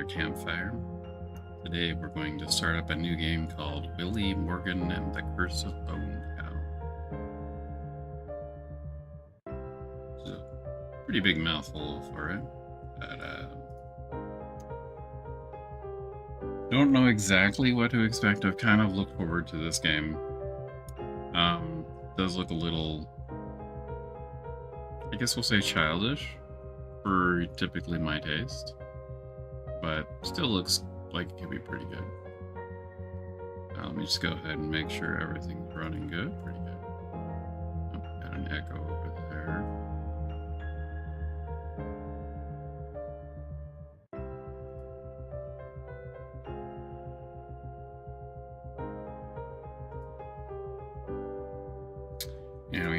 campfire. Today we're going to start up a new game called Willy Morgan and the Curse of Bone Cow. It's a pretty big mouthful for it, but don't know exactly what to expect. I've kind of looked forward to this game. Does look a little, I guess we'll say childish for typically my taste, but still looks like it could be pretty good. Let me just go ahead and make sure everything's running good. Pretty good. Oh, got an echo over there.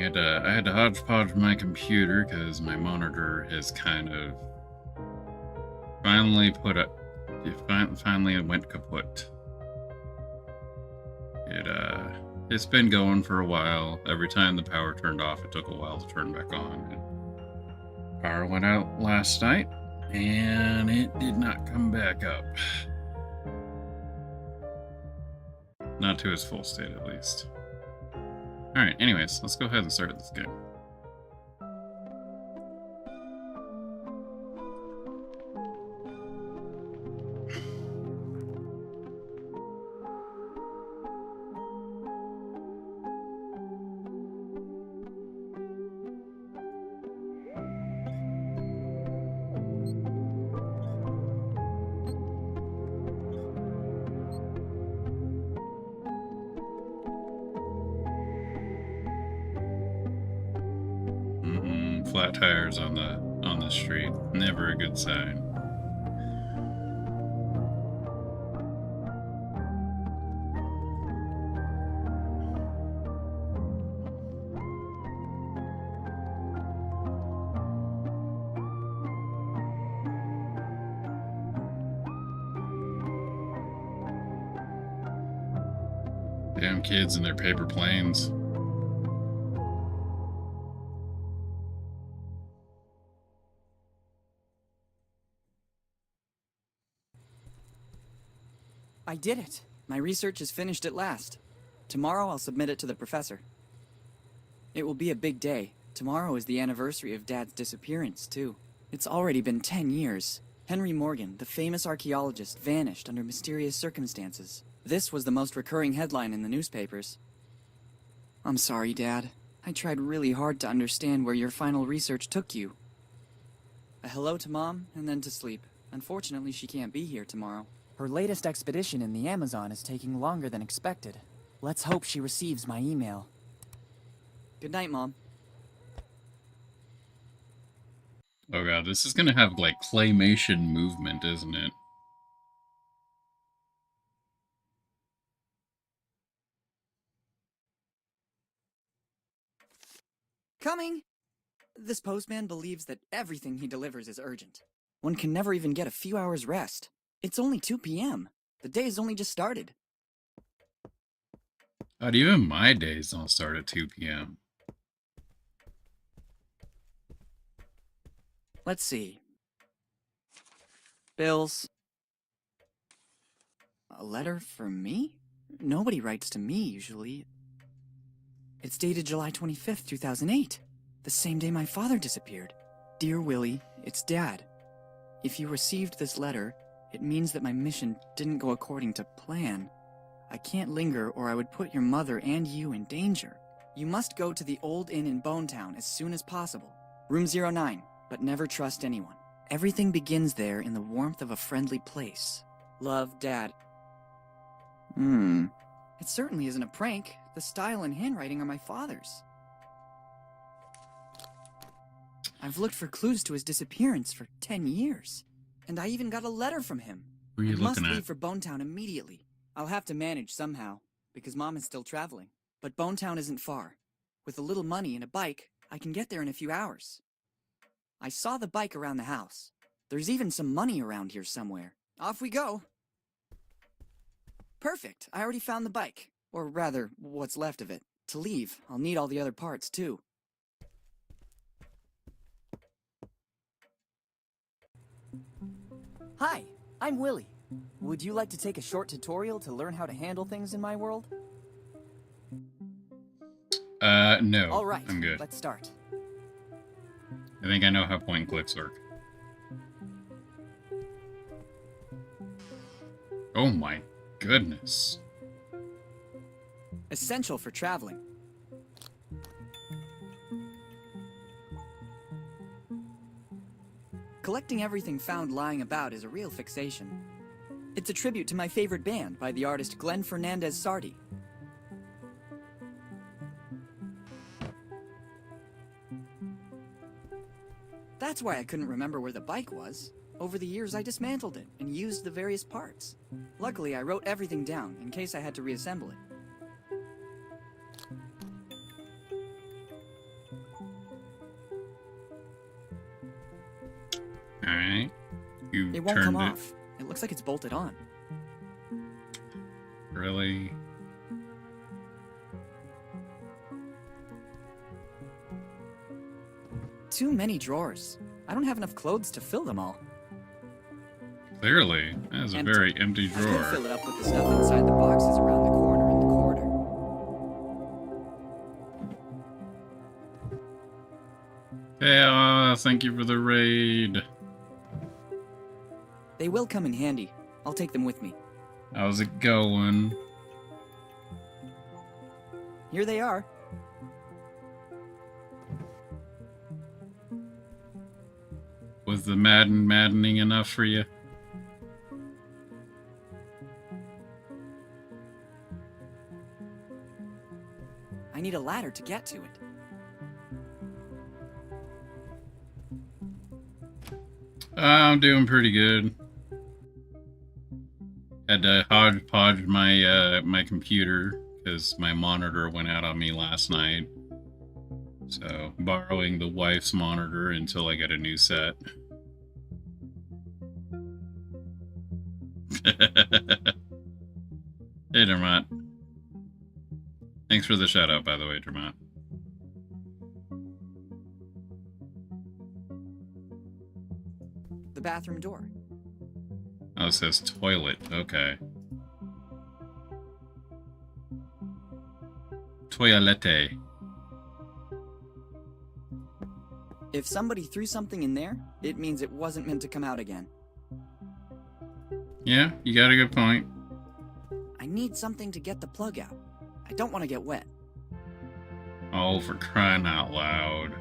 And I had to hodgepodge my computer because my monitor has kind of finally finally went kaput. It's been going for a while. Every time the power turned off, it took a while to turn back on. And power went out last night, and it did not come back up. Not to its full state, at least. Alright, anyways, let's go ahead and start this game. Flat tires on the street. Never a good sign. Damn kids in their paper planes. I did it! My research is finished at last. Tomorrow I'll submit it to the professor. It will be a big day. Tomorrow is the anniversary of Dad's disappearance, too. It's already been 10 years. Henry Morgan, the famous archaeologist, vanished under mysterious circumstances. This was the most recurring headline in the newspapers. I'm sorry, Dad. I tried really hard to understand where your final research took you. A hello to Mom, and then to sleep. Unfortunately, she can't be here tomorrow. Her latest expedition in the Amazon is taking longer than expected. Let's hope she receives my email. Good night, Mom. Oh god, this is gonna have, like, claymation movement, isn't it? Coming! This postman believes that everything he delivers is urgent. One can never even get a few hours rest. It's only 2 p.m. The day has only just started. God, even my days don't start at 2 p.m. Let's see. Bills. A letter for me? Nobody writes to me, usually. It's dated July 25th, 2008. The same day my father disappeared. Dear Willy, it's Dad. If you received this letter, it means that my mission didn't go according to plan. I can't linger or I would put your mother and you in danger. You must go to the old inn in Bonetown as soon as possible. Room 09, but never trust anyone. Everything begins there in the warmth of a friendly place. Love, Dad. It certainly isn't a prank. The style and handwriting are my father's. I've looked for clues to his disappearance for 10 years. And I even got a letter from him. What are you I must looking at? leave for Bonetown immediately. I'll have to manage somehow, because Mom is still traveling. But Bonetown isn't far. With a little money and a bike, I can get there in a few hours. I saw the bike around the house. There's even some money around here somewhere. Off we go! Perfect! I already found the bike. Or rather, what's left of it. To leave, I'll need all the other parts, too. Hi, I'm Willy. Would you like to take a short tutorial to learn how to handle things in my world? No. All right, I'm good. let's start. I think I know how point and clicks work. Oh my goodness. Essential for traveling. Collecting everything found lying about is a real fixation. It's a tribute to my favorite band by the artist Glenn Fernandez Sardi. That's why I couldn't remember where the bike was. Over the years, I dismantled it and used the various parts. Luckily, I wrote everything down in case I had to reassemble it. Alright. You It won't turned come it. off. It looks like it's bolted on. Really? Too many drawers. I don't have enough clothes to fill them all. Clearly. That is a Empty. very empty I could drawer. fill it up with the stuff inside the boxes around the corner in the corridor. Hey, thank you for the raid. They will come in handy. I'll take them with me. How's it going? Here they are. Was the maddening enough for you? I need a ladder to get to it. I'm doing pretty good. Had to hodgepodge my my computer because my monitor went out on me last night. So borrowing the wife's monitor until I get a new set. Hey, Dermot. Thanks for the shout out, by the way, Dermot. The bathroom door. Oh, it says toilet. Okay. Toilette. If somebody threw something in there, it means it wasn't meant to come out again. Yeah, you got a good point. I need something to get the plug out. I don't want to get wet. Oh, for crying out loud.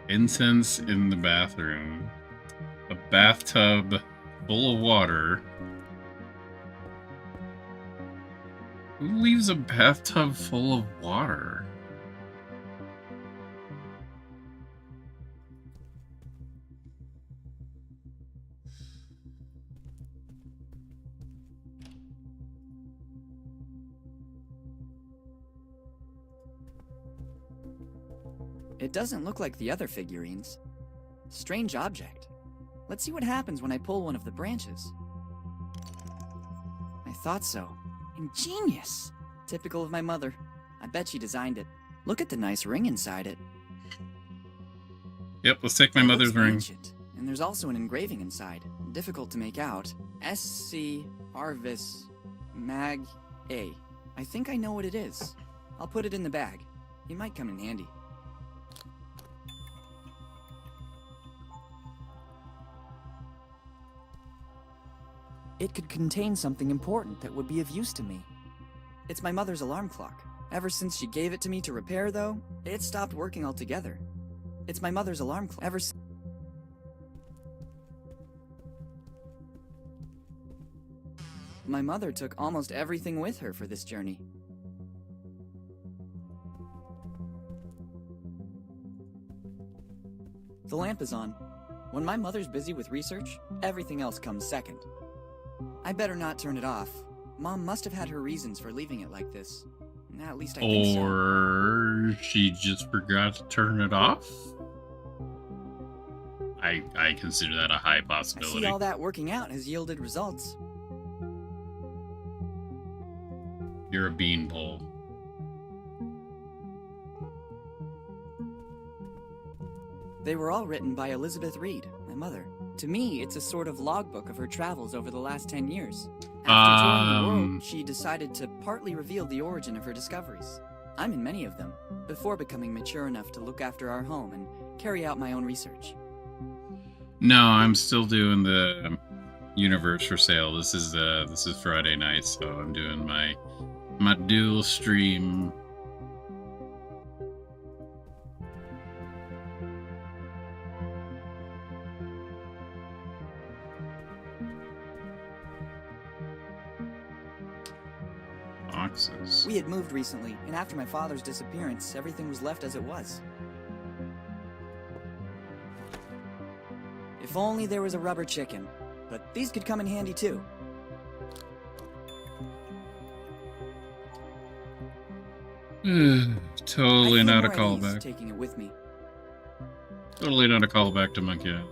Incense in the bathroom. A bathtub full of water. Who leaves a bathtub full of water? It doesn't look like the other figurines. Strange object. Let's see what happens when I pull one of the branches. I thought so. Ingenious. Typical of my mother. I bet she designed it. Look at the nice ring inside it. Yep, let's take my It mother's looks ring. ancient, and there's also an engraving inside. Difficult to make out. SC Arvis Mag A. I think I know what it is. I'll put it in the bag. It might come in handy. It could contain something important that would be of use to me. It's my mother's alarm clock. Ever since she gave it to me to repair, though, it stopped working altogether. It's my mother's alarm clock. My mother took almost everything with her for this journey. The lamp is on. When my mother's busy with research, everything else comes second. I better not turn it off. Mom must have had her reasons for leaving it like this. At least I think so. Or she just forgot to turn it off? I consider that a high I possibility. see all that working out has yielded results. You're a beanpole. They were all written by Elizabeth Reed, my mother. To me, it's a sort of logbook of her travels over the last 10 years. After touring the world, she decided to partly reveal the origin of her discoveries. I'm in many of them, before becoming mature enough to look after our home and carry out my own research. No, I'm still doing the universe for sale. This is Friday night, so I'm doing my dual stream. Boxes. We had moved recently, and after my father's disappearance, everything was left as it was. If only there was a rubber chicken, but these could come in handy too. Totally not a callback. Taking it with me. Totally not a callback to Monkey Island.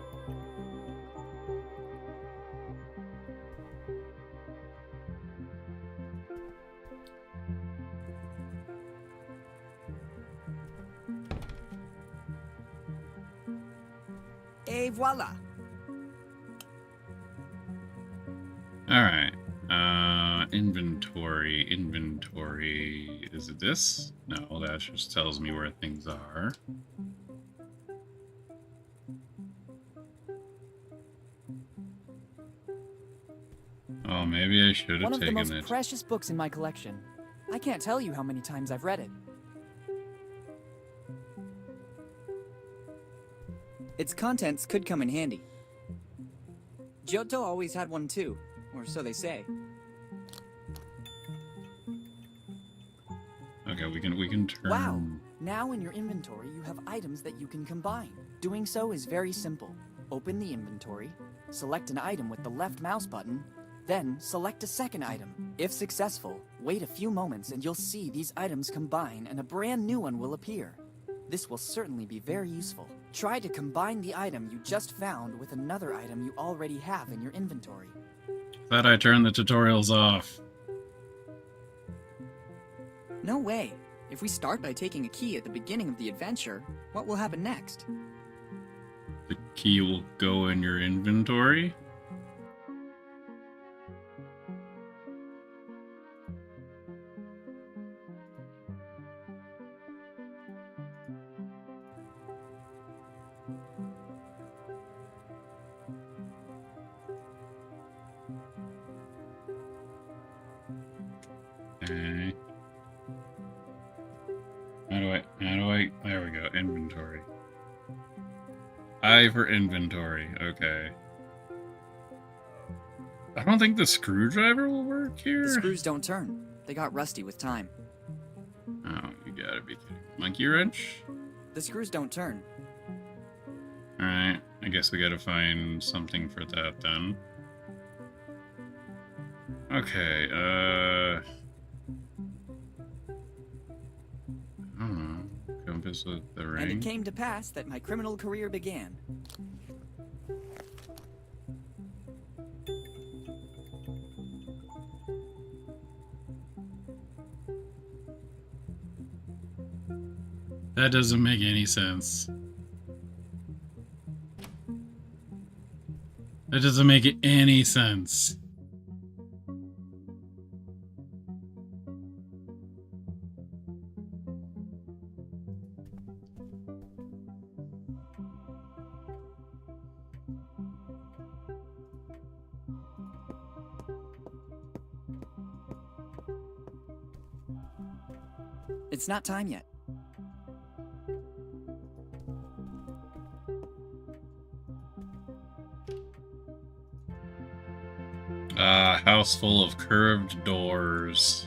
Et voila! Alright. Inventory. Is it this? No, that just tells me where things are. Oh, maybe I should have taken it. One of the most precious books in my collection. I can't tell you how many times I've read it. Its contents could come in handy. Giotto always had one too, or so they say. Okay, we can turn. Wow! Now in your inventory you have items that you can combine. Doing so is very simple. Open the inventory, select an item with the left mouse button, then select a second item. If successful, wait a few moments and you'll see these items combine and a brand new one will appear. This will certainly be very useful. Try to combine the item you just found with another item you already have in your inventory. Thought I turned the tutorials off. No way. If we start by taking a key at the beginning of the adventure, what will happen next? The key will go in your inventory? Okay. There we go, inventory. I for inventory, okay. I don't think the screwdriver will work here. The screws don't turn. They got rusty with time. Oh, you gotta be kidding. Monkey wrench? The screws don't turn. Alright, I guess we gotta find something for that then. Okay, I don't know. Compass with the ring. And it came to pass that my criminal career began. That doesn't make any sense. That doesn't make any sense. It's not time yet. House full of curved doors.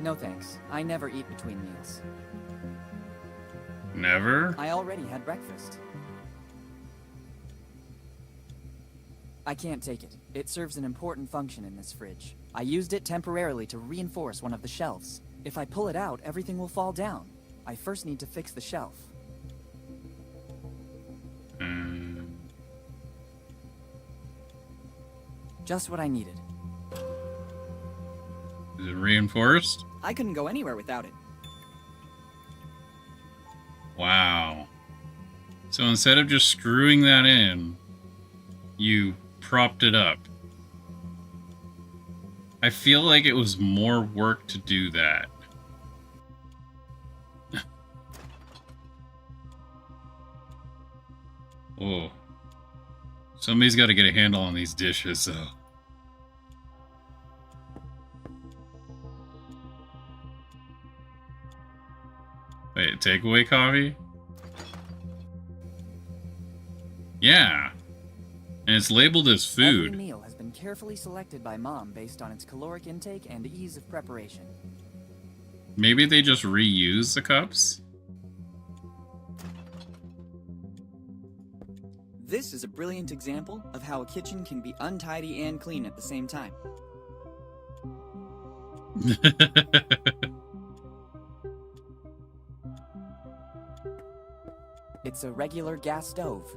No thanks. I never eat between meals. Never? I already had breakfast. I can't take it. It serves an important function in this fridge. I used it temporarily to reinforce one of the shelves. If I pull it out, everything will fall down. I first need to fix the shelf. Is Just what I needed. it reinforced? I couldn't go anywhere without it. Wow. So instead of just screwing that in, you propped it up. I feel like it was more work to do that. Oh. Somebody's got to get a handle on these dishes, though. Wait, takeaway coffee? Yeah. And it's labeled as food. Every meal has been carefully selected by Mom based on its caloric intake and ease of preparation. Maybe they just reuse the cups? This is a brilliant example of how a kitchen can be untidy and clean at the same time. It's a regular gas stove.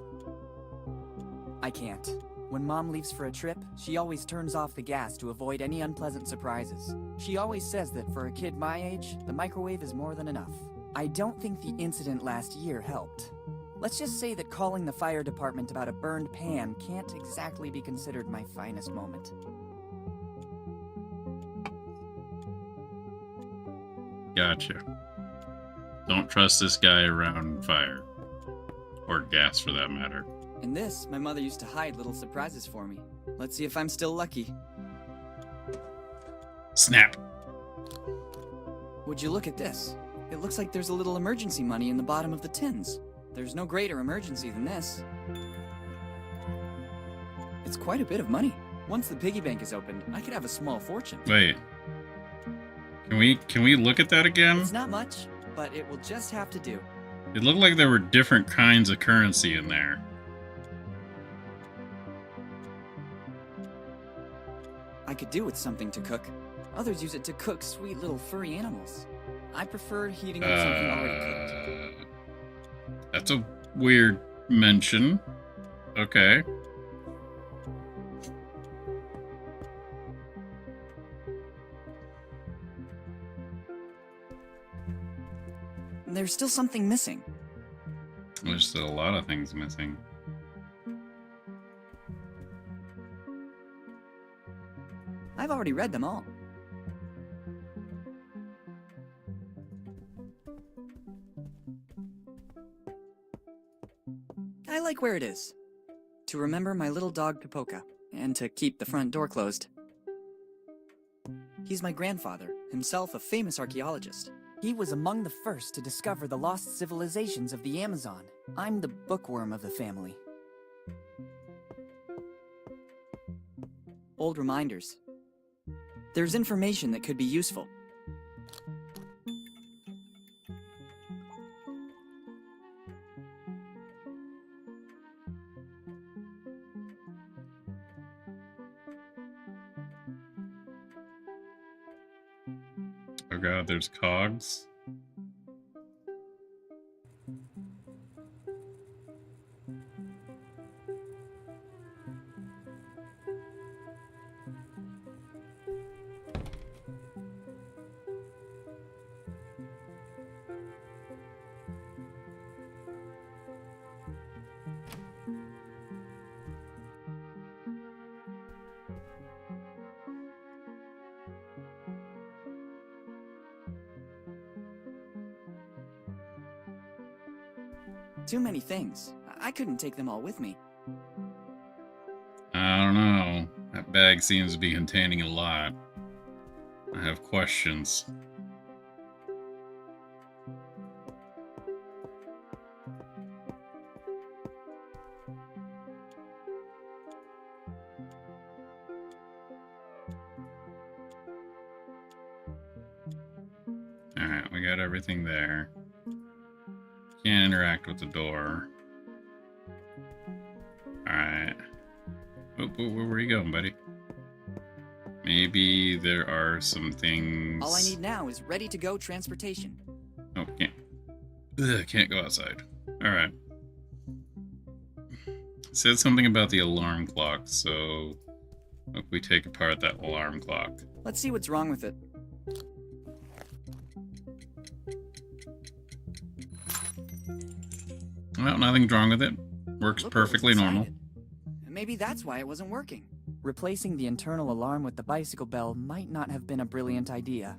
I can't. When Mom leaves for a trip, she always turns off the gas to avoid any unpleasant surprises. She always says that for a kid my age, the microwave is more than enough. I don't think the incident last year helped. Let's just say that calling the fire department about a burned pan can't exactly be considered my finest moment. Gotcha. Don't trust this guy around fire. Or gas, for that matter. In this, my mother used to hide little surprises for me. Let's see if I'm still lucky. Snap! Would you look at this? It looks like there's a little emergency money in the bottom of the tins. There's no greater emergency than this. It's quite a bit of money. Once the piggy bank is opened, I could have a small fortune. Wait. Can we look at that again? It's not much, but it will just have to do. It looked like there were different kinds of currency in there. I could do with something to cook. Others use it to cook sweet little furry animals. I prefer heating up something already cooked. That's a weird mention. Okay. There's still something missing. There's still a lot of things missing. I've already read them all. I like where it is. To remember my little dog Pipoca, and to keep the front door closed. He's my grandfather, himself a famous archaeologist. He was among the first to discover the lost civilizations of the Amazon. I'm the bookworm of the family. Old reminders. There's information that could be useful. Oh god, there's cogs. Too many things. I couldn't take them all with me. I don't know. That bag seems to be containing a lot. I have questions. Alright, we got everything there. Can't interact with the door. Alright. Oh, where were you going, buddy? Maybe there are some things... All I need now is ready-to-go transportation. Oh, can't go outside. Alright. It said something about the alarm clock, so... Hope we take apart that alarm clock. Let's see what's wrong with it. Well, nothing's wrong with it. Works Look what was perfectly normal. inside it. Maybe that's why it wasn't working. Replacing the internal alarm with the bicycle bell might not have been a brilliant idea.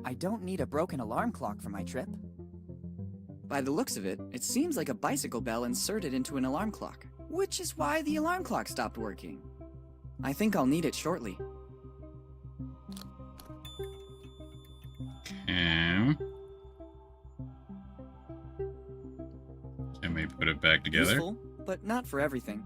I don't need a broken alarm clock for my trip. By the looks of it, it seems like a bicycle bell inserted into an alarm clock, which is why the alarm clock stopped working. I think I'll need it shortly. Can we put it back together? Useful, but not for everything.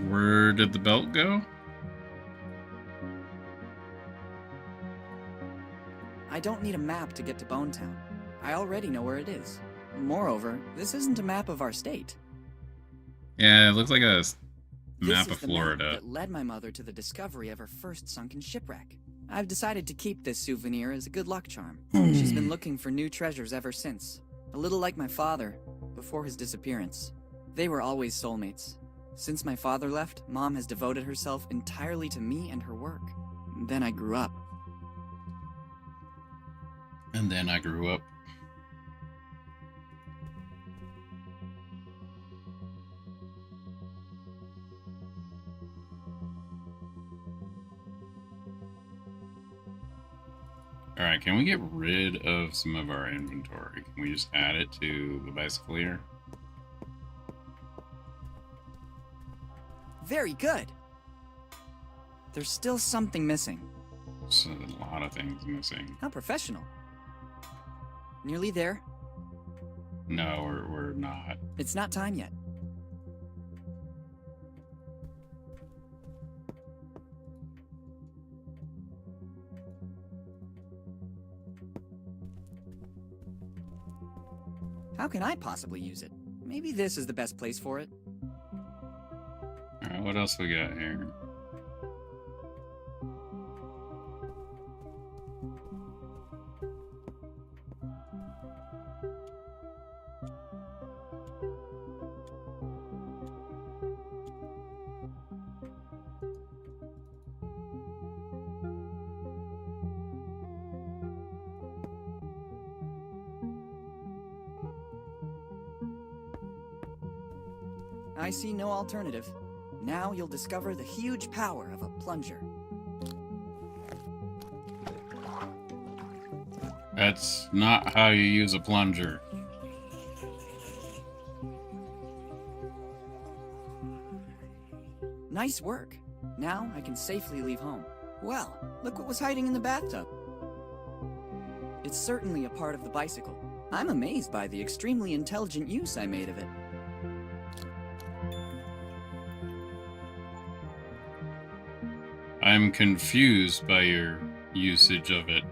Where did the belt go? I don't need a map to get to Bonetown. I already know where it is. Moreover, this isn't a map of our state. Yeah, it looks like a map This of is the map Florida. that led my mother to the discovery of her first sunken shipwreck. I've decided to keep this souvenir as a good luck charm. She's been looking for new treasures ever since. A little like my father, before his disappearance. They were always soulmates. Since my father left, Mom has devoted herself entirely to me and her work. Then I grew up. And then I grew up. Alright, can we get rid of some of our inventory? Can we just add it to the bicycle here? Very good! There's still something missing. There's a lot of things missing. How professional. Nearly there? No, we're not. It's not time yet. How can I possibly use it? Maybe this is the best place for it. Alright, what else we got here? I see no alternative. Now you'll discover the huge power of a plunger. That's not how you use a plunger. Nice work. Now I can safely leave home. Well, look what was hiding in the bathtub. It's certainly a part of the bicycle. I'm amazed by the extremely intelligent use I made of it. I'm confused by your usage of it.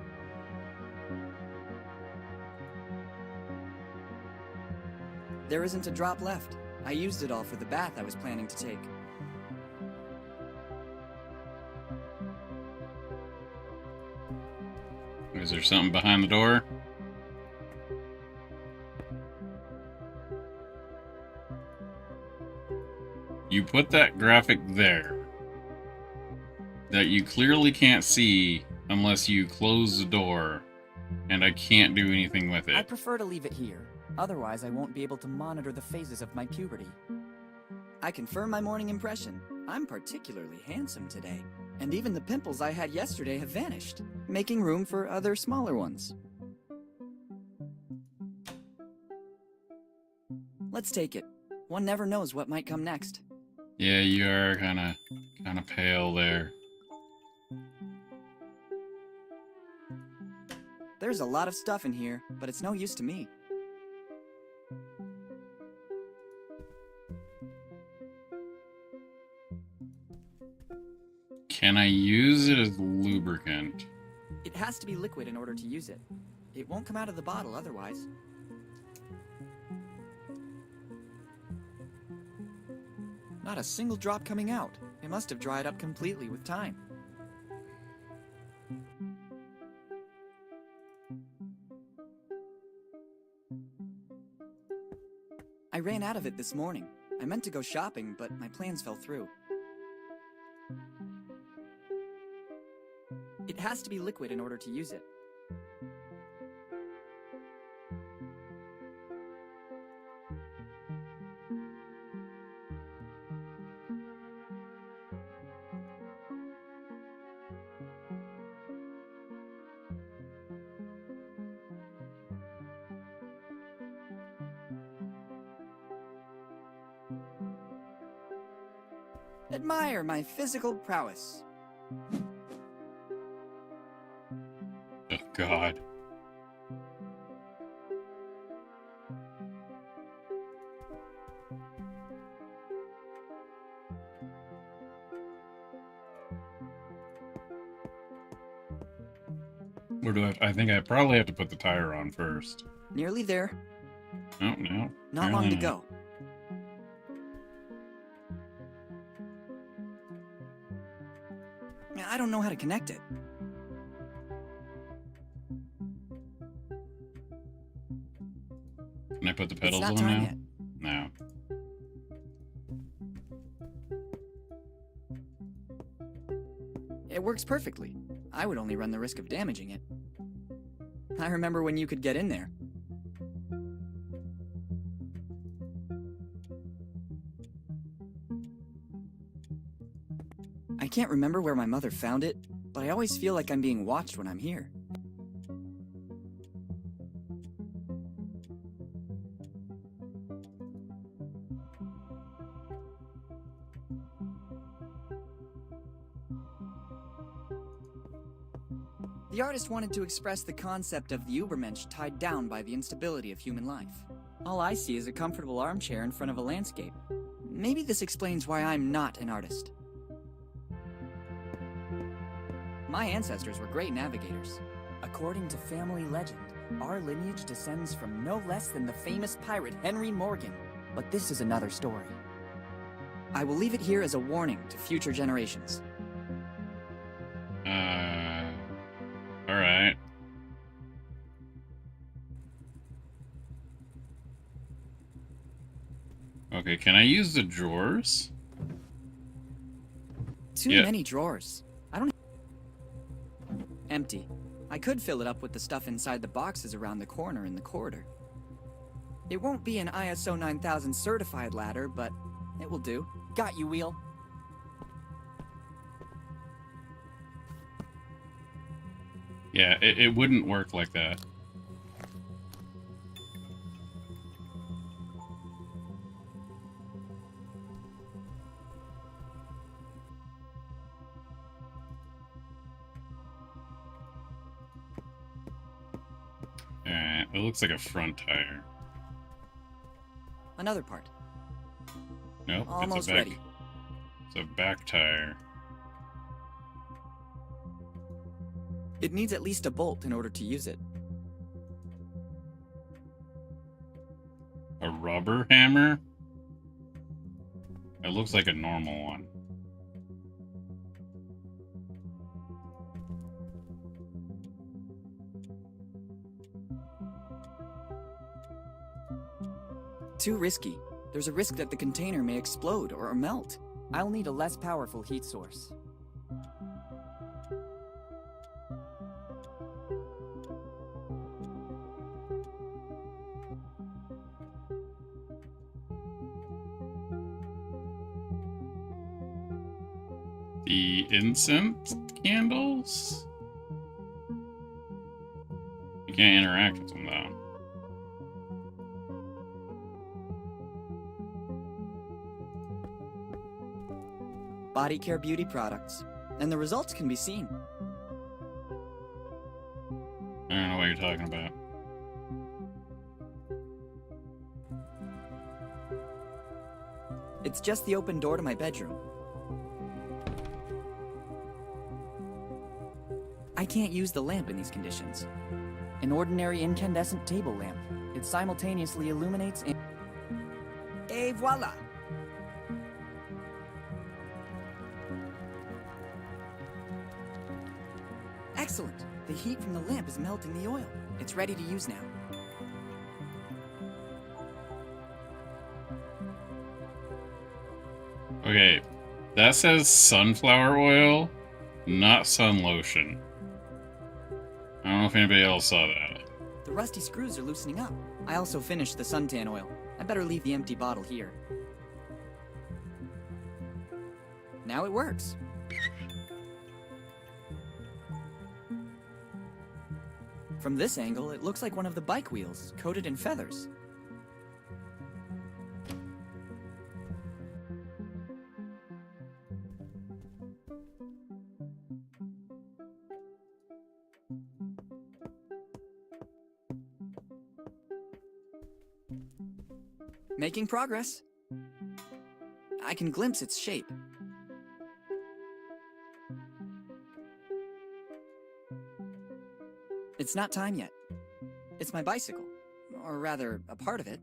There isn't a drop left. I used it all for the bath I was planning to take. Is there something behind the door? You put that graphic there that you clearly can't see unless you close the door, and I can't do anything with I it. prefer to leave it here. Otherwise, I won't be able to monitor the phases of my puberty. I confirm my morning impression. I'm particularly handsome today. And even the pimples I had yesterday have vanished, making room for other smaller ones. Let's take it. One never knows what might come next. Yeah, you are kind of pale there. There's a lot of stuff in here, but it's no use to me. Can I use it as lubricant? It has to be liquid in order to use it. It won't come out of the bottle otherwise. Not a single drop coming out. It must have dried up completely with time. I ran out of it this morning. I meant to go shopping, but my plans fell through. It has to be liquid in order to use it. Admire my physical prowess. Oh, God. Where do I think I probably have to put the tire on first. Nearly there. Oh, no. Not long to go. I don't know how to connect it. Can I put the It's pedals not on time now? yet. No. It works perfectly. I would only run the risk of damaging it. I remember when you could get in there. I can't remember where my mother found it, but I always feel like I'm being watched when I'm here. The artist wanted to express the concept of the Übermensch tied down by the instability of human life. All I see is a comfortable armchair in front of a landscape. Maybe this explains why I'm not an artist. My ancestors were great navigators. According to family legend, our lineage descends from no less than the famous pirate Willy Morgan. But this is another story. I will leave it here as a warning to future generations. Alright. Okay, can I use the drawers? Too Yeah. many drawers. I don't... Empty. I could fill it up with the stuff inside the boxes around the corner in the corridor. It won't be an ISO 9000 certified ladder, but it will do. Got you, Wheel. Yeah, it wouldn't work like that. Alright, it looks like a front tire. Another part. Nope, Almost it's a back. ready. It's a back tire. It needs at least a bolt in order to use it. A rubber hammer? It looks like a normal one. Too risky. There's a risk that the container may explode or melt. I'll need a less powerful heat source. The incense candles? You can't interact with them though. Body care beauty products. And the results can be seen. I don't know what you're talking about. It's just the open door to my bedroom. I can't use the lamp in these conditions. An ordinary incandescent table lamp. It simultaneously illuminates and... Et voila! Excellent! The heat from the lamp is melting the oil. It's ready to use now. Okay, that says sunflower oil, not sun lotion. I don't know if anybody else saw that. The rusty screws are loosening up. I also finished the suntan oil. I better leave the empty bottle here. Now it works. From this angle, it looks like one of the bike wheels, coated in feathers. Making progress. I can glimpse its shape. It's not time yet. It's my bicycle. Or rather, a part of it.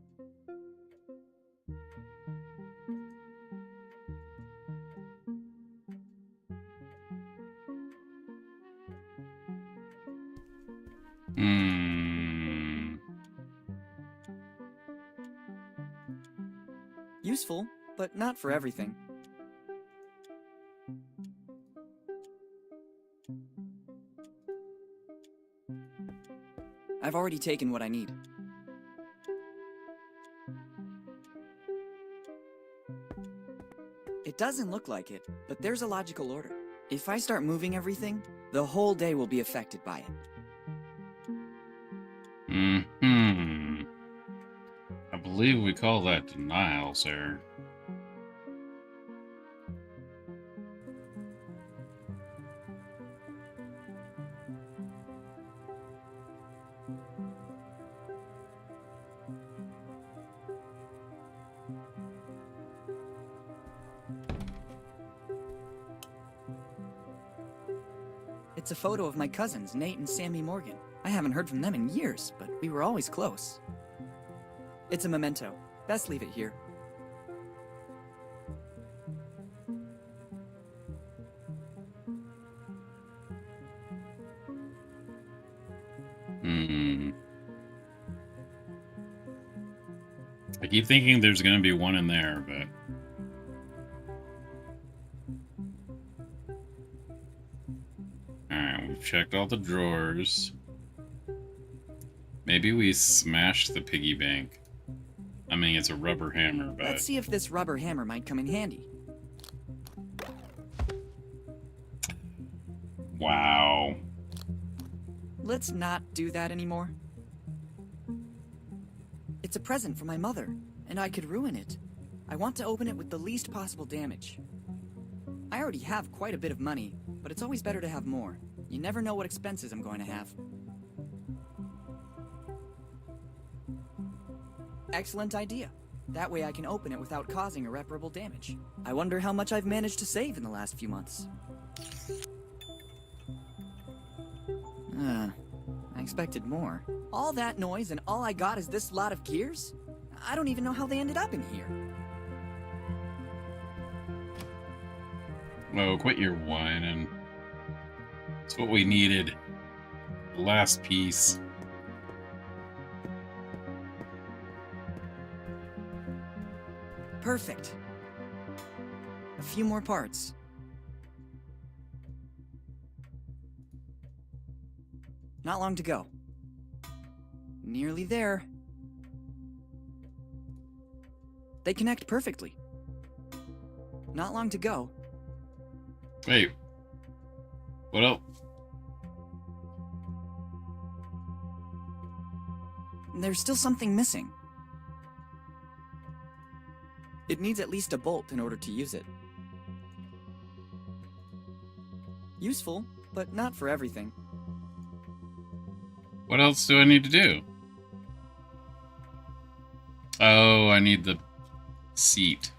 Useful, but not for everything. I've already taken what I need. It doesn't look like it, but there's a logical order. If I start moving everything, the whole day will be affected by it. I believe we call that denial, sir. It's a photo of my cousins, Nate and Sammy Morgan. I haven't heard from them in years, but we were always close. It's a memento. Best leave it here. I keep thinking there's gonna be one in there, but... Alright, we've checked all the drawers. Maybe we smashed the piggy bank. I mean, it's a rubber hammer, but... Let's see if this rubber hammer might come in handy. Wow. Let's not do that anymore. It's a present from my mother, and I could ruin it. I want to open it with the least possible damage. I already have quite a bit of money, but it's always better to have more. You never know what expenses I'm going to have. Excellent idea. That way I can open it without causing irreparable damage. I wonder how much I've managed to save in the last few months. I expected more. All that noise and all I got is this lot of gears? I don't even know how they ended up in here. Oh, quit your whining. It's what we needed. The last piece. Perfect. A few more parts. Not long to go. Nearly there. They connect perfectly. Not long to go. Wait. What else? There's still something missing. It needs at least a bolt in order to use it. Useful, but not for everything. What else do I need to do? Oh, I need the seat.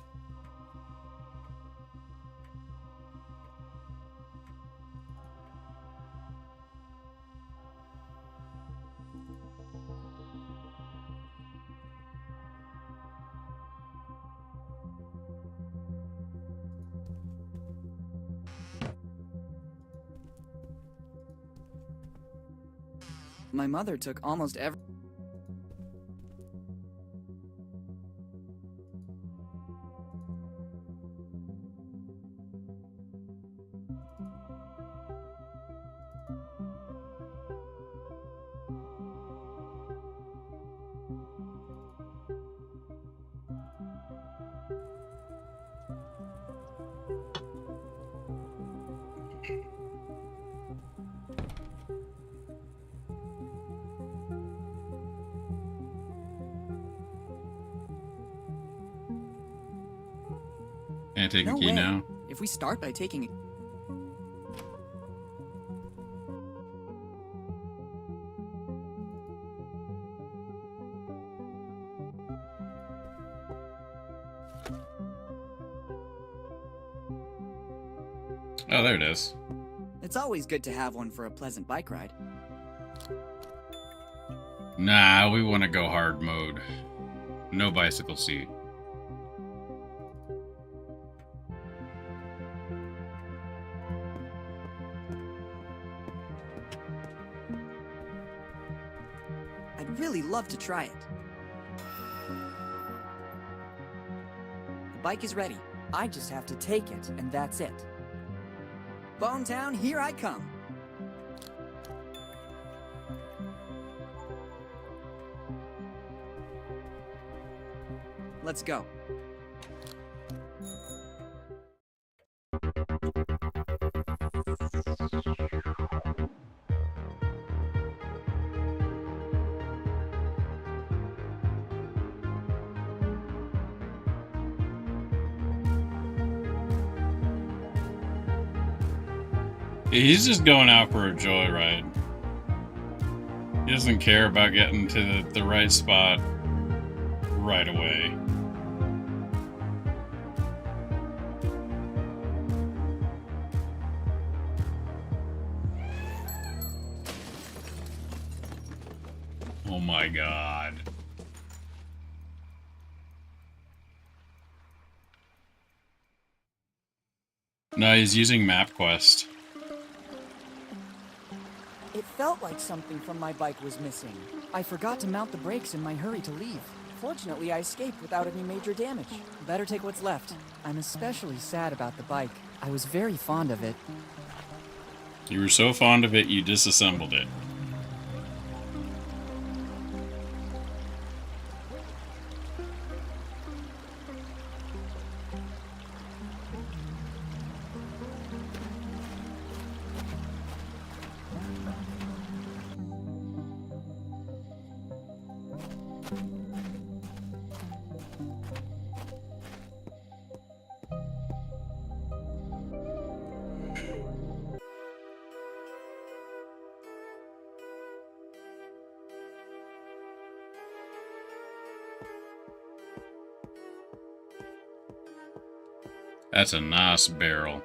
My mother took almost every... Can I take No a key way. now? If we start by taking... Oh, there it is. It's always good to have one for a pleasant bike ride. Nah, we want to go hard mode. No bicycle seat. I'd really love to try it. The bike is ready. I just have to take it, and that's it. Bone Town, here I come. Let's go. He's just going out for a joyride. He doesn't care about getting to the right spot right away. Oh my god. No, he's using MapQuest. It felt like something from my bike was missing. I forgot to mount the brakes in my hurry to leave. Fortunately, I escaped without any major damage. Better take what's left. I'm especially sad about the bike. I was very fond of it. You were so fond of it, you disassembled it. That's a nice barrel.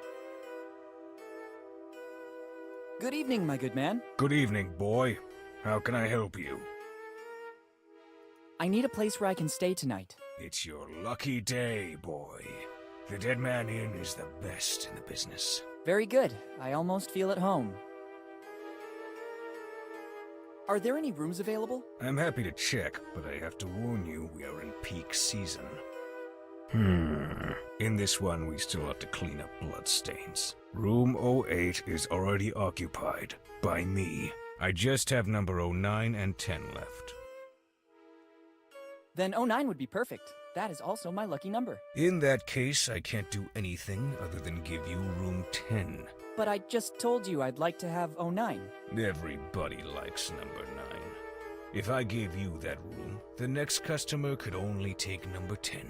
Good evening, my good man. Good evening, boy. How can I help you? I need a place where I can stay tonight. It's your lucky day, boy. The Dead Man Inn is the best in the business. Very good. I almost feel at home. Are there any rooms available? I'm happy to check, but I have to warn you, we are in peak season. In this one, we still have to clean up bloodstains. Room 08 is already occupied. By me. I just have number 09 and 10 left. Then 09 would be perfect. That is also my lucky number. In that case, I can't do anything other than give you room 10. But I just told you I'd like to have 09. Everybody likes number 9. If I gave you that room, the next customer could only take number 10,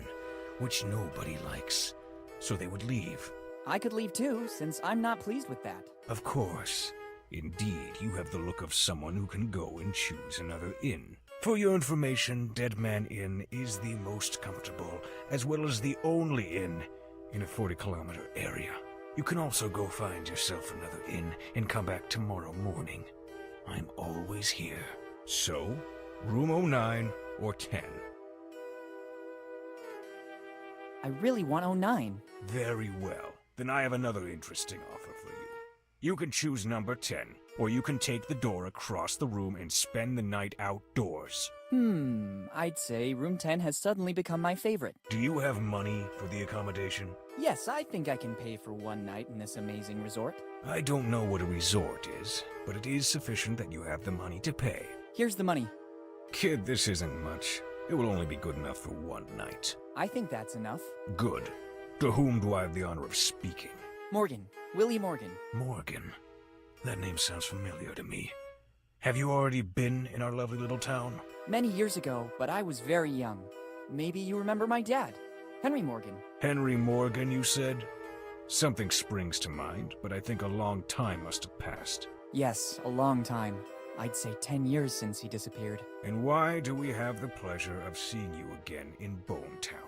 which nobody likes, so they would leave. I could leave too, since I'm not pleased with that. Of course. Indeed, you have the look of someone who can go and choose another inn. For your information, Dead Man Inn is the most comfortable, as well as the only inn in a 40-kilometer area. You can also go find yourself another inn and come back tomorrow morning. I'm always here. So, room 09 or 10. I really want 09. Very well. Then I have another interesting offer for you. You can choose number 10, or you can take the door across the room and spend the night outdoors. I'd say room 10 has suddenly become my favorite. Do you have money for the accommodation? Yes, I think I can pay for one night in this amazing resort. I don't know what a resort is, but it is sufficient that you have the money to pay. Here's the money. Kid, this isn't much. It will only be good enough for one night. I think that's enough. Good. To whom do I have the honor of speaking? Morgan. Willy Morgan. Morgan. That name sounds familiar to me. Have you already been in our lovely little town? Many years ago, but I was very young. Maybe you remember my dad. Henry Morgan. Henry Morgan, you said? Something springs to mind, but I think a long time must have passed. Yes, a long time. I'd say 10 years since he disappeared. And why do we have the pleasure of seeing you again in Bone Town?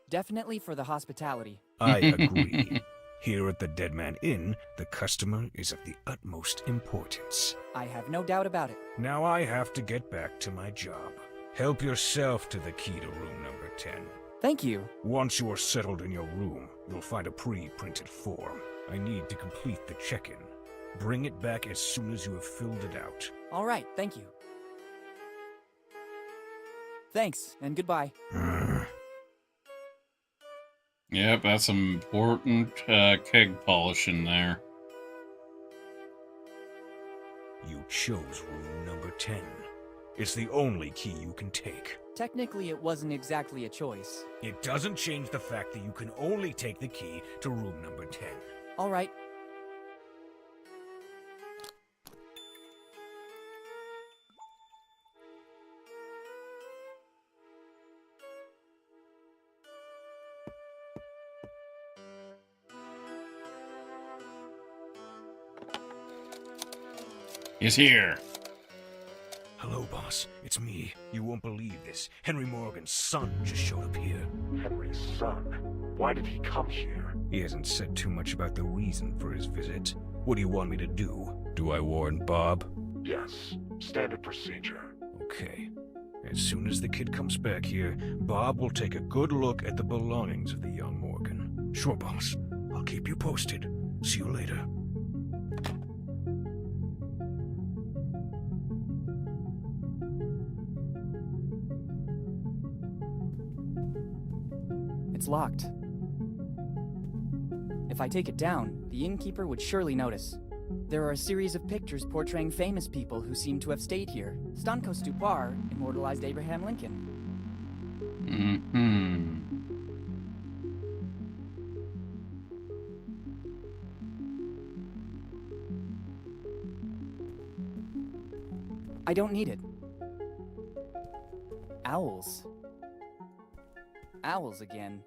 Definitely for the hospitality. I agree. Here at the Dead Man Inn, the customer is of the utmost importance. I have no doubt about it. Now I have to get back to my job. Help yourself to the key to room number 10. Thank you. Once you are settled in your room, you'll find a pre-printed form. I need to complete the check-in. Bring it back as soon as you have filled it out. All right, thank you. Thanks, and goodbye. Yep, that's some important keg polishing there. You chose room number 10. It's the only key you can take. Technically, it wasn't exactly a choice. It doesn't change the fact that you can only take the key to room number 10. All right. He's here. Hello, boss. It's me. You won't believe this. Henry Morgan's son just showed up here. Henry's son? Why did he come here? He hasn't said too much about the reason for his visit. What do you want me to do? Do I warn Bob? Yes, standard procedure. Okay. As soon as the kid comes back here, Bob will take a good look at the belongings of the young Morgan. Sure, boss. I'll keep you posted. See you later. It's locked. If I take it down, the innkeeper would surely notice. There are a series of pictures portraying famous people who seem to have stayed here. Stanko Stupar immortalized Abraham Lincoln. I don't need it. Owls. Owls again.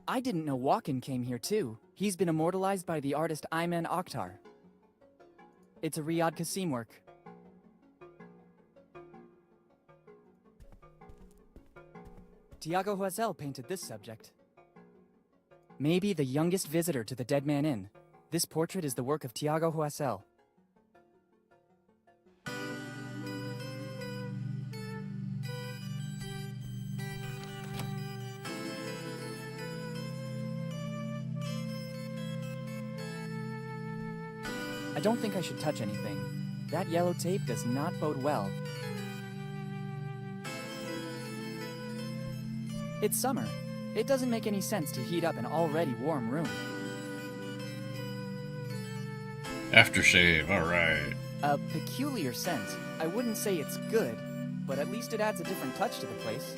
I didn't know Walken came here too. He's been immortalized by the artist Ayman Akhtar. It's a Riyad Qasim work. Tiago Huesel painted this subject. Maybe the youngest visitor to the Dead Man Inn. This portrait is the work of Tiago Huesel. I don't think I should touch anything. That yellow tape does not bode well. It's summer. It doesn't make any sense to heat up an already warm room. Aftershave, alright. A peculiar scent. I wouldn't say it's good, but at least it adds a different touch to the place.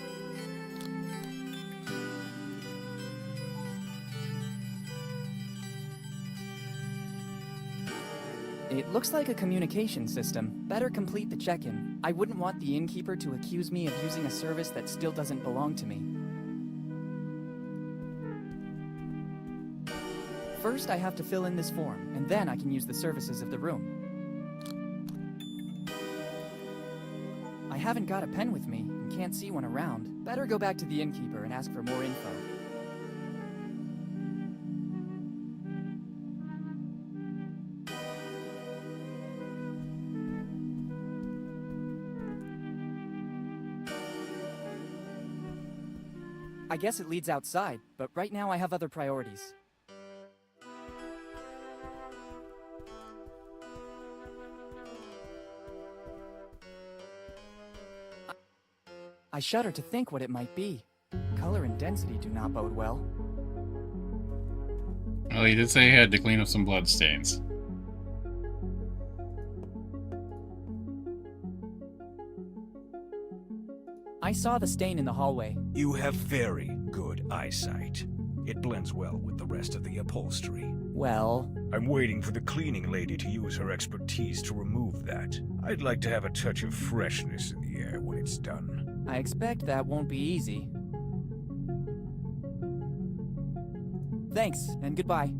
It looks like a communication system. Better complete the check-in. I wouldn't want the innkeeper to accuse me of using a service that still doesn't belong to me. First, I have to fill in this form, and then I can use the services of the room. I haven't got a pen with me, and can't see one around. Better go back to the innkeeper and ask for more info. I guess it leads outside, but right now I have other priorities. I shudder to think what it might be. Color and density do not bode well. Well, he did say he had to clean up some bloodstains. I saw the stain in the hallway. You have very good eyesight. It blends well with the rest of the upholstery. Well, I'm waiting for the cleaning lady to use her expertise to remove that. I'd like to have a touch of freshness in the air when it's done. I expect that won't be easy. Thanks, and goodbye.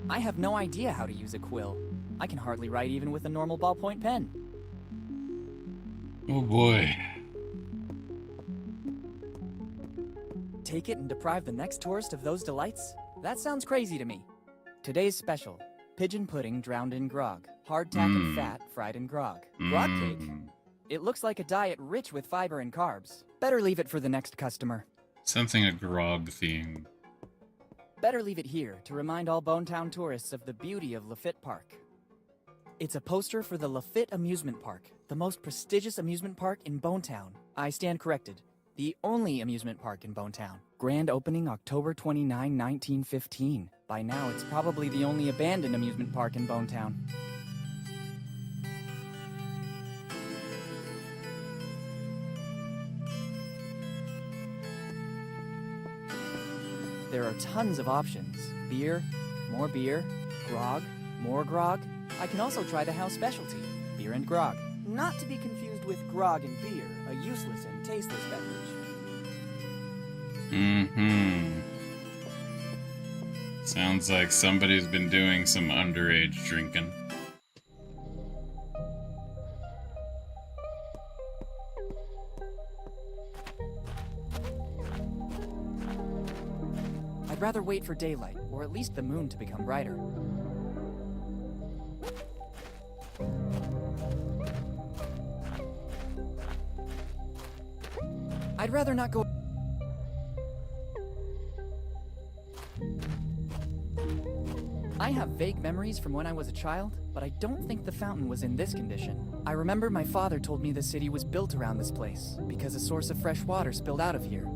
I have no idea how to use a quill. I can hardly write even with a normal ballpoint pen. Oh boy. Take it and deprive the next tourist of those delights? That sounds crazy to me. Today's special. Pigeon pudding drowned in grog. Hardtack and fat fried in grog. Grog cake? It looks like a diet rich with fiber and carbs. Better leave it for the next customer. Something a grog theme. Better leave it here to remind all Bonetown tourists of the beauty of Lafitte Park. It's a poster for the Lafitte Amusement Park, the most prestigious amusement park in Bonetown. I stand corrected. The only amusement park in Bonetown. Grand opening October 29, 1915. By now, it's probably the only abandoned amusement park in Bonetown. There are tons of options. Beer, grog, more grog. I can also try the house specialty, beer and grog. Not to be confused with grog and beer, a useless and tasteless beverage. Sounds like somebody's been doing some underage drinking. I'd rather wait for daylight, or at least the moon to become brighter. I'd rather not go... I have vague memories from when I was a child, but I don't think the fountain was in this condition. I remember my father told me the city was built around this place, because a source of fresh water spilled out of here.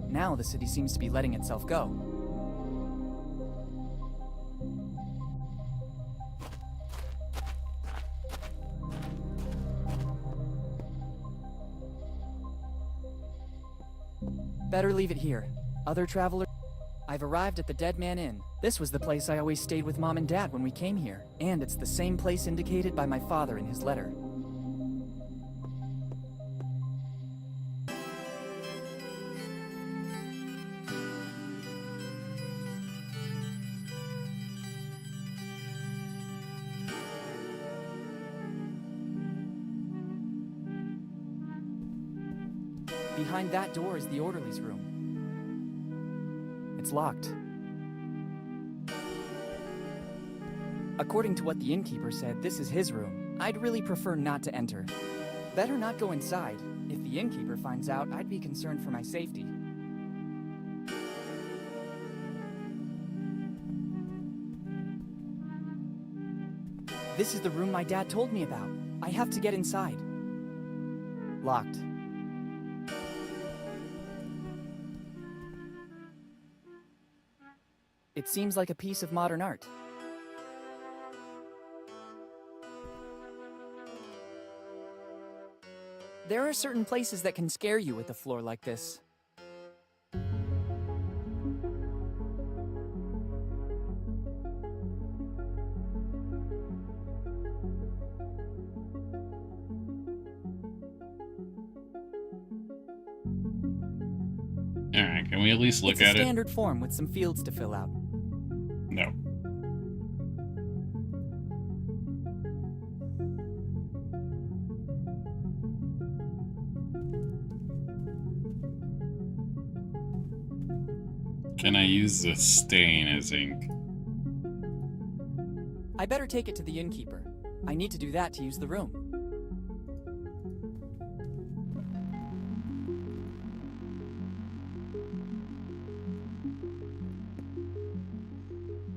Now the city seems to be letting itself go. Better leave it here. Other travelers... I've arrived at the Dead Man Inn. This was the place I always stayed with Mom and Dad when we came here. And it's the same place indicated by my father in his letter. Behind that door is the orderly's room. It's locked. According to what the innkeeper said, this is his room. I'd really prefer not to enter. Better not go inside. If the innkeeper finds out, I'd be concerned for my safety. This is the room my dad told me about. I have to get inside. Locked. It seems like a piece of modern art. There are certain places that can scare you with a floor like this. Alright, can we at least look It's a at it? standard form with some fields to fill out. No. Can I use the stain as ink? I better take it to the innkeeper. I need to do that to use the room.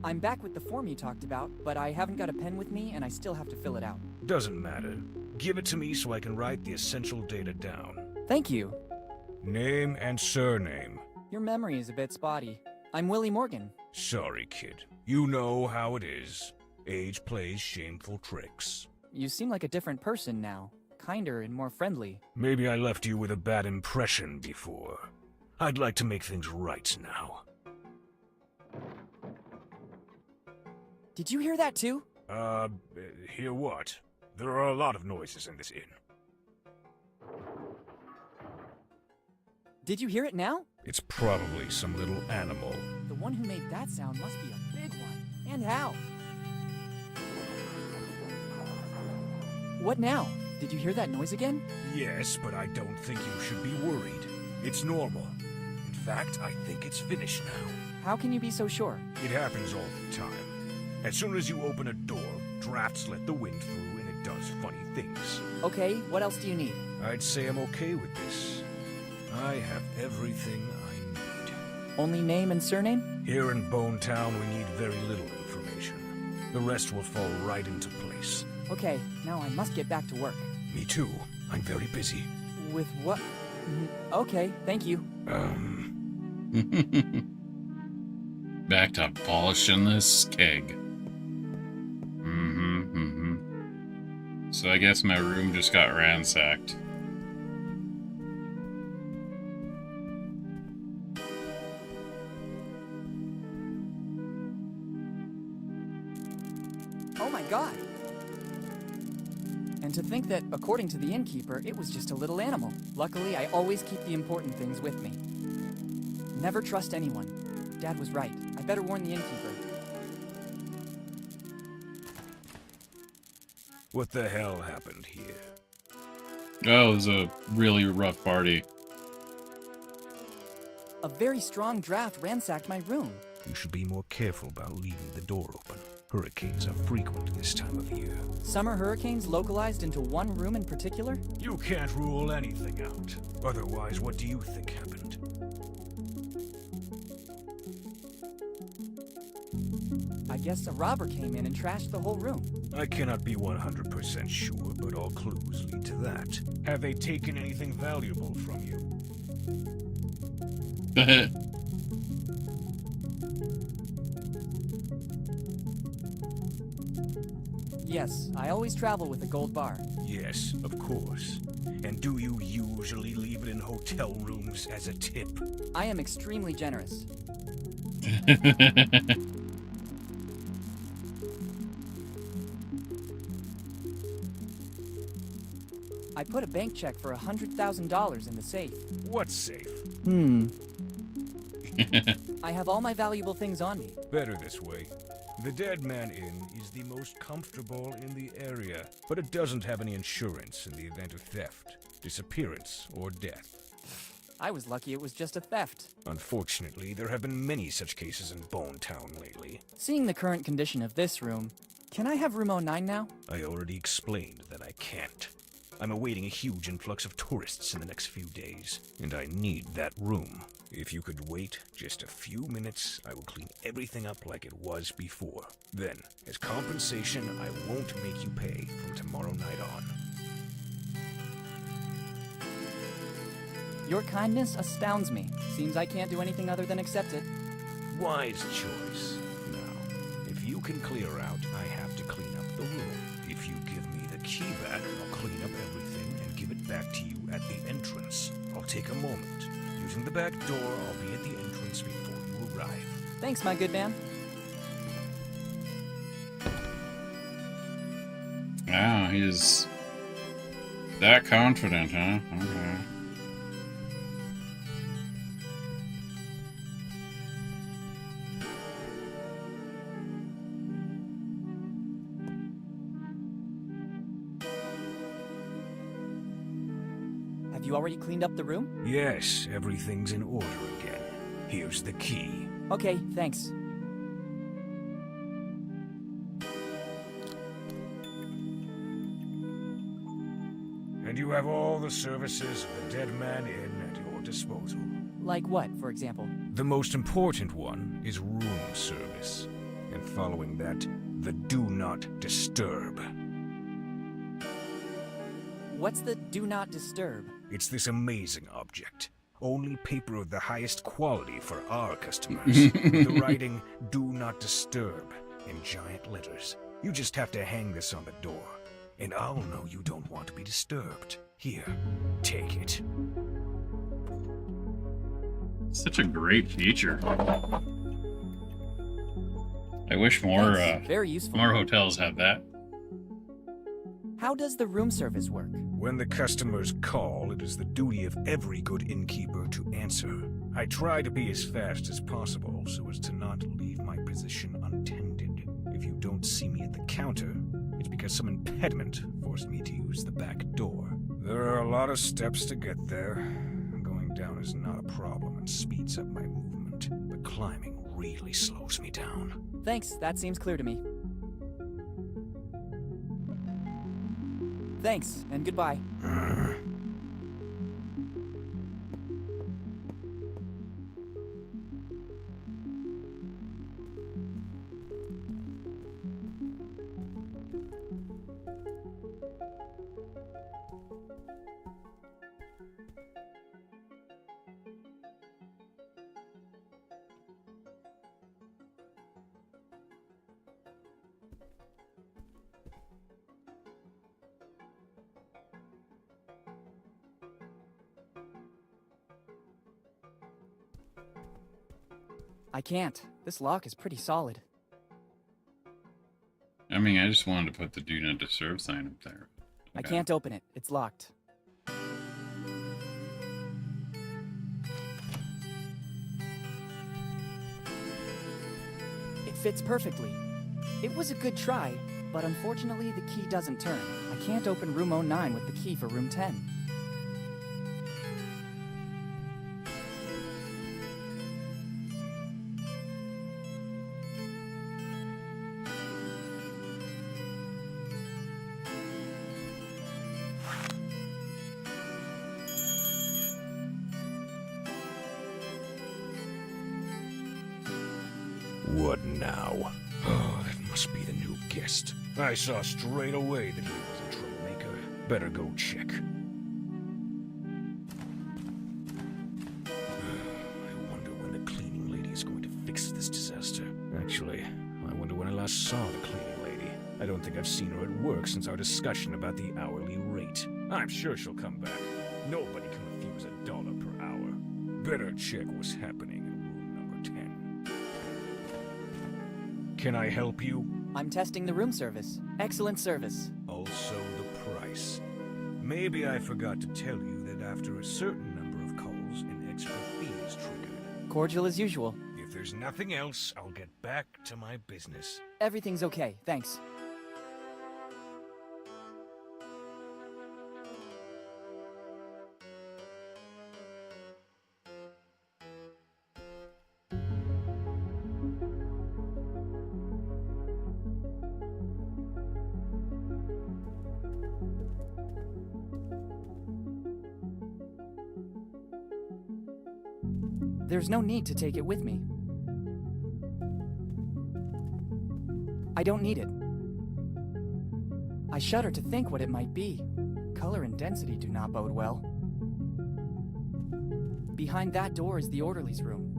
I'm back with the form you talked about, but I haven't got a pen with me and I still have to fill it out. Doesn't matter. Give it to me so I can write the essential data down. Thank you. Name and surname. Your memory is a bit spotty. I'm Willy Morgan. Sorry, kid. You know how it is. Age plays shameful tricks. You seem like a different person now. Kinder and more friendly. Maybe I left you with a bad impression before. I'd like to make things right now. Did you hear that too? Hear what? There are a lot of noises in this inn. Did you hear it now? It's probably some little animal. The one who made that sound must be a big one. And how? What now? Did you hear that noise again? Yes, but I don't think you should be worried. It's normal. In fact, I think it's finished now. How can you be so sure? It happens all the time. As soon as you open a door, drafts let the wind through and it does funny things. Okay, what else do you need? I'd say I'm okay with this. I have everything I need. Only name and surname? Here in Bone Town, we need very little information. The rest will fall right into place. Okay, now I must get back to work. Me too. I'm very busy. With what? Okay, thank you. Back to polishing this keg. So I guess my room just got ransacked. Oh my god! And to think that, according to the innkeeper, it was just a little animal. Luckily, I always keep the important things with me. Never trust anyone. Dad was right. I better warn the innkeeper. What the hell happened here? Oh, it was a really rough party. A very strong draft ransacked my room. You should be more careful about leaving the door open. Hurricanes are frequent this time of year. Summer hurricanes localized into one room in particular? You can't rule anything out. Otherwise, what do you think happened? I guess a robber came in and trashed the whole room. I cannot be 100% sure, but all clues lead to that. Have they taken anything valuable from you? Yes, I always travel with a gold bar. Yes, of course. And do you usually leave it in hotel rooms as a tip? I am extremely generous. I put a bank check for $100,000 in the safe. What safe? I have all my valuable things on me. Better this way. The Dead Man Inn is the most comfortable in the area, but it doesn't have any insurance in the event of theft, disappearance, or death. I was lucky it was just a theft. Unfortunately, there have been many such cases in Bone Town lately. Seeing the current condition of this room, can I have room 09 now? I already explained that I can't. I'm awaiting a huge influx of tourists in the next few days, and I need that room. If you could wait just a few minutes, I will clean everything up like it was before. Then, as compensation, I won't make you pay from tomorrow night on. Your kindness astounds me. Seems I can't do anything other than accept it. Wise choice. Now, if you can clear out, I have to clean up the room. If you give me the key back, I'll clean up everything and give it back to you at the entrance. I'll take a moment. Using the back door, I'll be at the entrance before you arrive. Thanks, my good man. Wow, he's that confident, huh? Okay. Have you already cleaned up the room? Yes, everything's in order again. Here's the key. Okay, thanks. And you have all the services of the Dead Man Inn at your disposal. Like what, for example? The most important one is room service. And following that, the Do Not Disturb. What's the do not disturb? It's this amazing object. Only paper of the highest quality for our customers. With the writing, Do Not Disturb, in giant letters. You just have to hang this on the door. and I'll know you don't want to be disturbed. Here, take it. Such a great feature. I wish more Thanks. Very useful. more hotels had that. How does the room service work? When the customers call, it is the duty of every good innkeeper to answer. I try to be as fast as possible so as to not leave my position untended. If you don't see me at the counter, it's because some impediment forced me to use the back door. There are a lot of steps to get there. Going down is not a problem and speeds up my movement, but climbing really slows me down. Thanks, that seems clear to me. Thanks, and goodbye. I can't. This lock is pretty solid. I mean, I just wanted to put the do not disturb sign up there. I can't open it. It's locked. It fits perfectly. It was a good try, but unfortunately the key doesn't turn. I can't open room 09 with the key for room 10. What now? Oh, that must be the new guest. I saw straight away that he was a troublemaker. Better go check. I wonder when the cleaning lady is going to fix this disaster. Actually, I wonder when I last saw the cleaning lady. I don't think I've seen her at work since our discussion about the hourly rate. I'm sure she'll come back. Nobody can refuse $1 per hour. Better check what's happening in room number 10. Can I help you? I'm testing the room service. Excellent service. Also the price. Maybe I forgot to tell you that after a certain number of calls, an extra fee is triggered. Cordial as usual. If there's nothing else, I'll get back to my business. Everything's okay, thanks. There's no need to take it with me. I don't need it. I shudder to think what it might be. Color and density do not bode well. Behind that door is the orderly's room.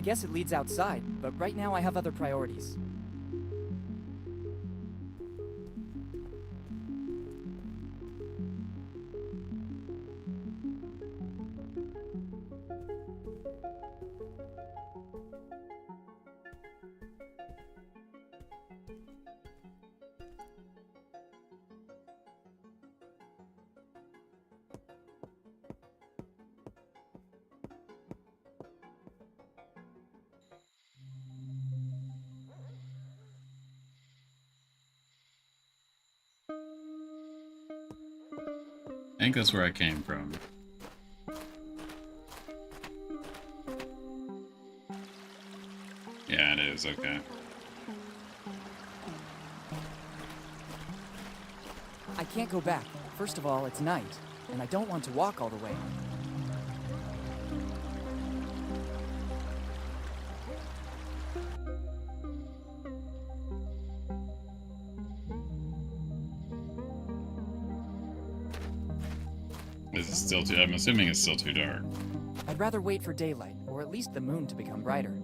I guess it leads outside, but right now I have other priorities. I think that's where I came from. Yeah, it is, okay. I can't go back. First of all, it's night, and I don't want to walk all the way. Is it still too? I'm assuming it's still too dark. I'd rather wait for daylight, or at least the moon to become brighter.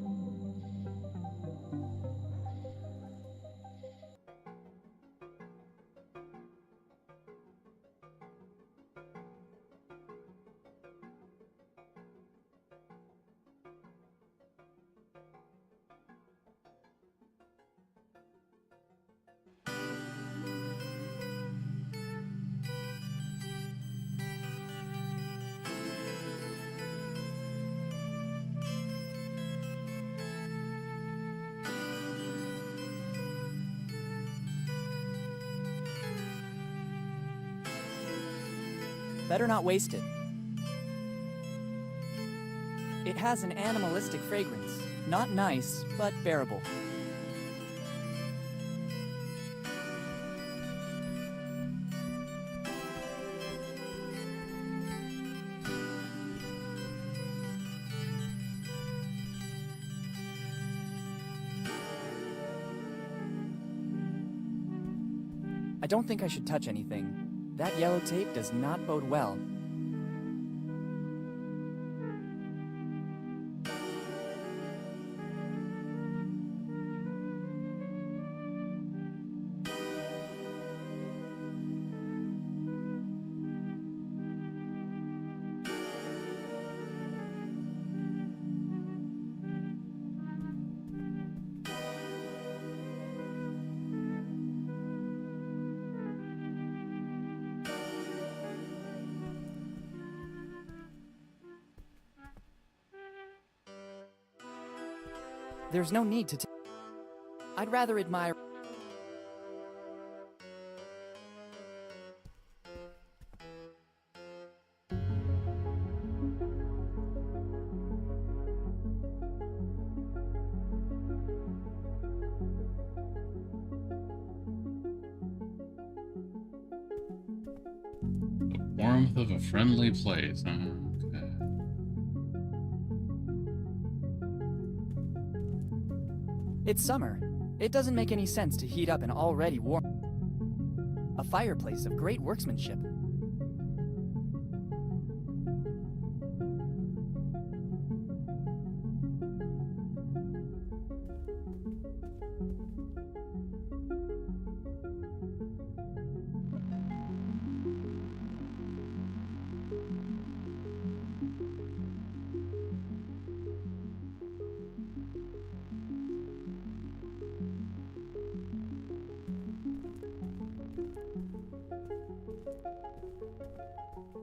Better not waste it. It has an animalistic fragrance. Not nice, but bearable. I don't think I should touch anything. That yellow tape does not bode well. There's no need to I'd rather admire... The warmth of a friendly place. Okay. It's summer. It doesn't make any sense to heat up an already warm... A fireplace of great workmanship.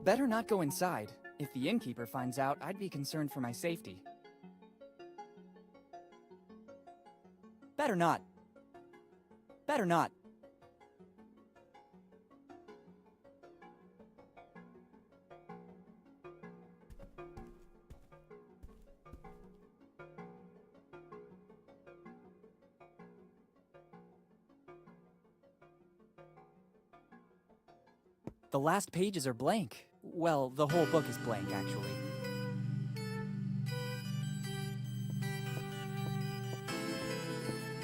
Better not go inside. If the innkeeper finds out, I'd be concerned for my safety. Better not. Better not. The last pages are blank. Well, the whole book is blank, actually.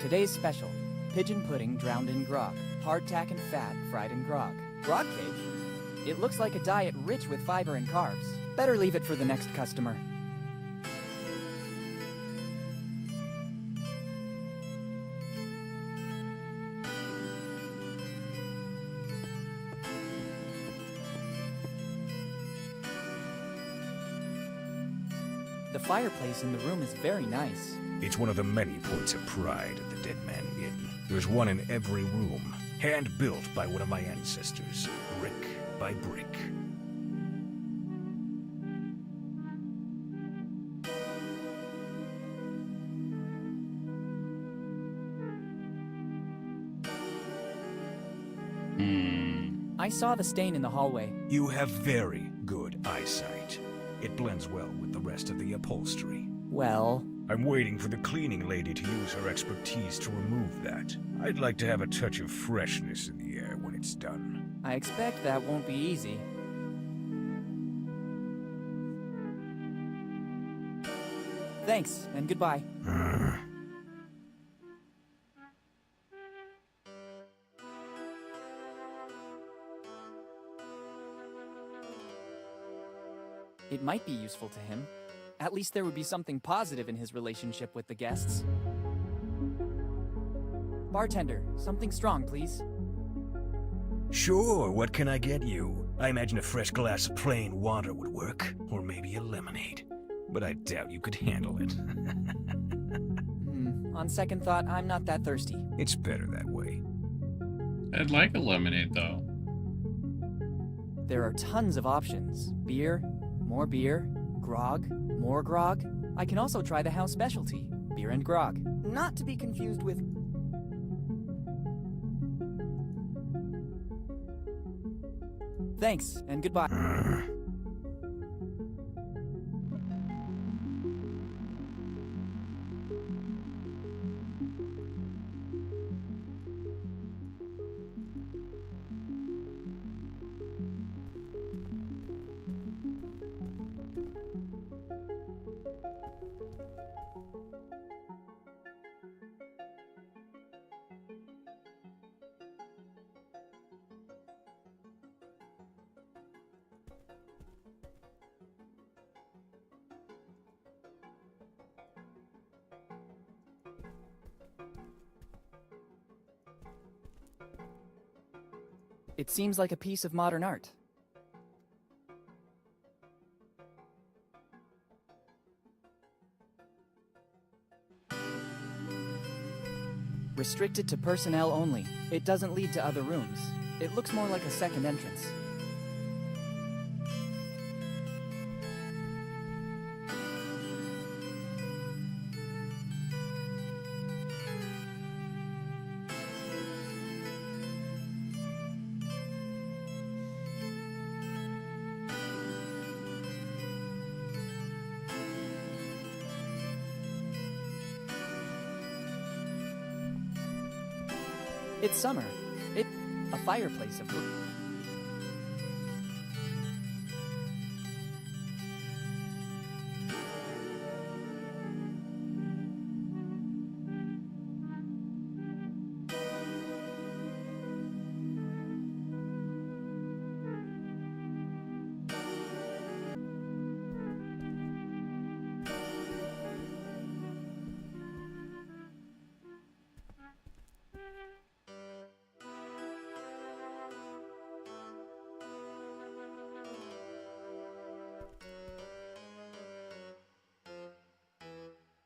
Today's special. Pigeon pudding drowned in grog. Hardtack and fat fried in grog. Grog cake? It looks like a diet rich with fiber and carbs. Better leave it for the next customer. The fireplace in the room is very nice. It's one of the many points of pride at the Dead Man Inn. There's one in every room, hand-built by one of my ancestors, brick by brick. I saw the stain in the hallway. You have very good eyesight. It blends well with the rest of the upholstery. Well... I'm waiting for the cleaning lady to use her expertise to remove that. I'd like to have a touch of freshness in the air when it's done. I expect that won't be easy. Thanks, and goodbye. It might be useful to him. At least there would be something positive in his relationship with the guests. Bartender, something strong, please. Sure, what can I get you? I imagine a fresh glass of plain water would work, or maybe a lemonade. But I doubt you could handle it. On second thought, I'm not that thirsty. It's better that way. I'd like a lemonade, though. There are tons of options. Beer, grog, more grog. I can also try the house specialty, beer and grog. Not to be confused with... Thanks, and goodbye. It seems like a piece of modern art. Restricted to personnel only. It doesn't lead to other rooms. It looks more like a second entrance. It's summer. A fireplace, of course.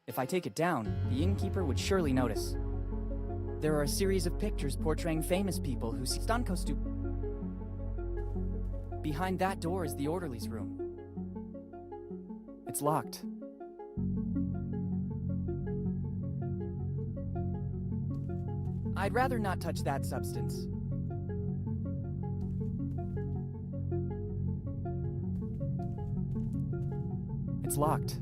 If I take it down, the innkeeper would surely notice. There are a series of pictures portraying famous people who see stunt costume. Behind that door is the orderly's room. It's locked. I'd rather not touch that substance. It's locked.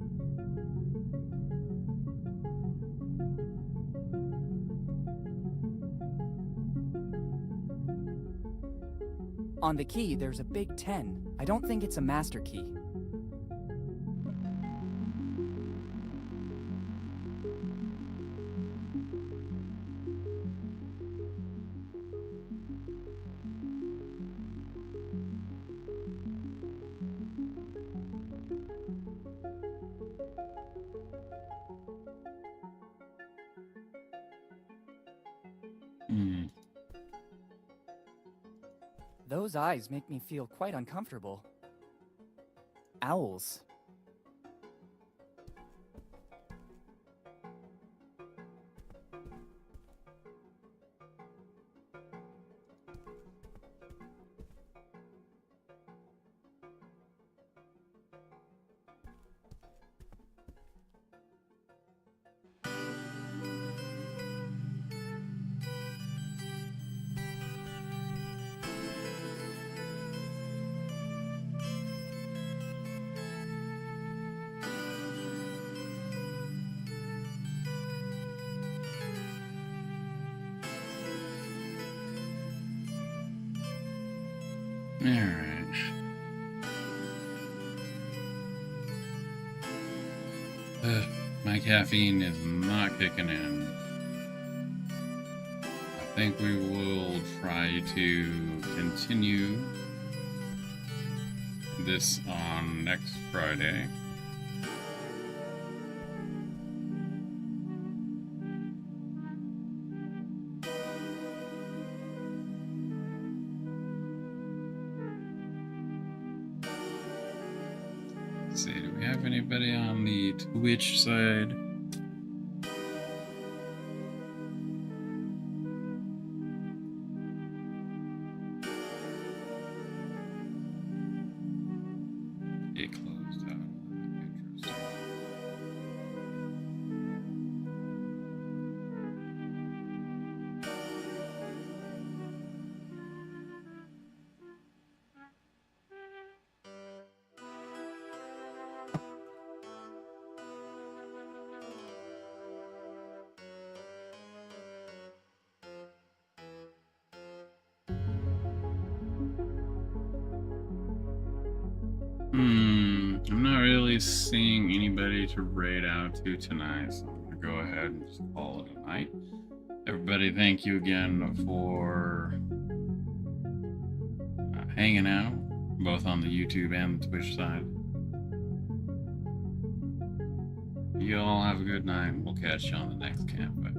On the key, there's a big 10. I don't think it's a master key. Those eyes make me feel quite uncomfortable. Owls. Alright. My caffeine is not kicking in. I think we will try to continue this on next Friday. Let's see, do we have anybody on the Twitch side? It closed out. Interesting. I'm not really seeing anybody to raid out to tonight, so I'm gonna go ahead and just call it a night. Everybody, thank you again for hanging out, both on the YouTube and the Twitch side. You all have a good night. We'll catch you on the next campfire.